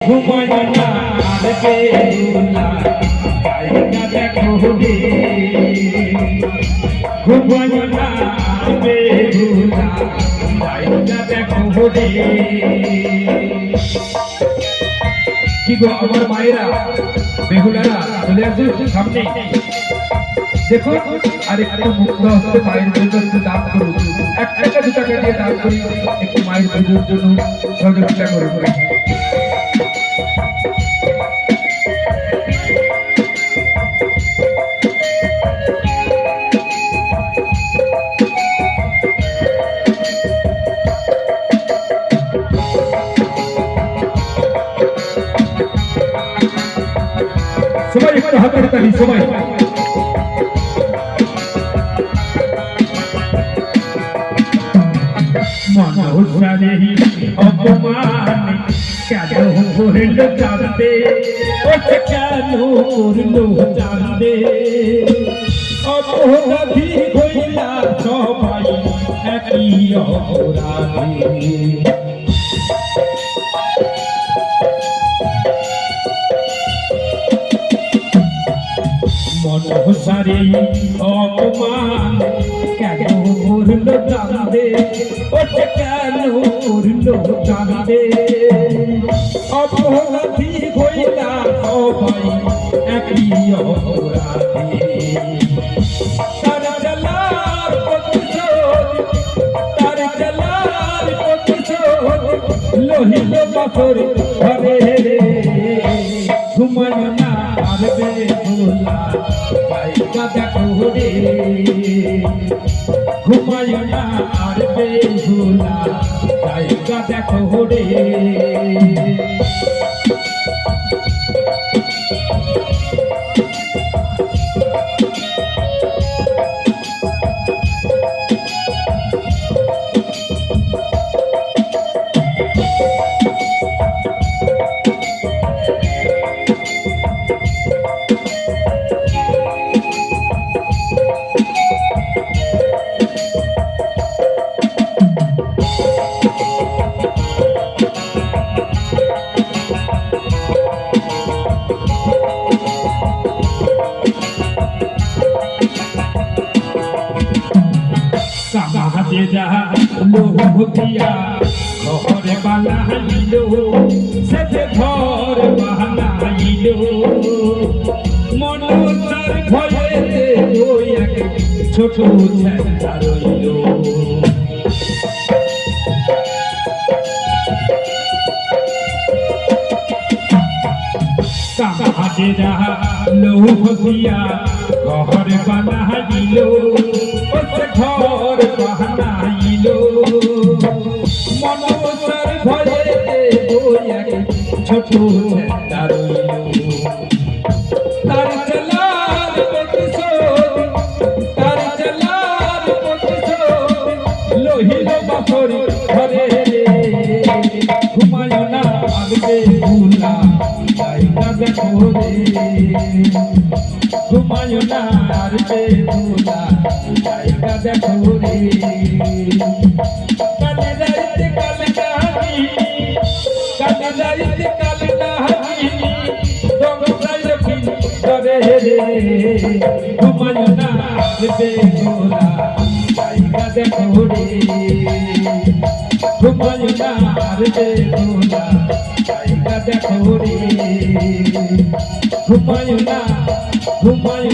ঘুমায় না আর বেহুলা জায়গা দেখো রে ঘুমায় না আর বেহুলা জায়গা দেখো রে কি গো আমার মায়েরা বেহুলারা চলে আসছে সামনে দেখো আর একটু মুক্ত হচ্ছে মায়ের জন্য একটু দান করুন 1 টাকা 2 টাকা দিয়ে দান করি একটু মায়ের পুজোর জন্য সহযোগিতা করে সবাই একটু হাতের তালি সবাই মনসারেহি অপমান কেন করল জানতে ওটা কেন করল জানতে অপরাধী হইলা সবাই একই অপরাধী মনসারে অপমান কেন করল জানতে ওটা কেন করল জানতে অপরাধী হইলা সবাই একই অপরাধী তার জলার প্রতিশোধ লোহিত পাথর ঘরে ঘুমায় না আর বেহুলা জায়গা দেখো রে ঘুমায় না আর বেহুলা জায়গা দেখো রে কামাতে যাহা লোভ দিয়া ঘর বানাইল সেতে ঘর বানাইল মনসার ভয়েতে ওই এক ছোট ছেলা রইল কামাতে যাহা লোভ দিয়া ঘর বানাইল ঘর বানাইল মনসার ভয়েতে ওই এক ছোট ছেলা রইল তার জলার প্রতিশোধ লোহিত পাথর ঘরে ঘুমায় না আর বেহুলা জায়গা দেখো রে ঘুমায় না আর বেহুলা জায়গা দেখো রে কালে যাইতে কালে নাহি দমরাইল ফিল করে রে ঘুমায় না আর বেহুলা জায়গা দেখো রে ঘুমায় না আর বেহুলা জায়গা দেখো রে ঘুমায় না ঘুমায়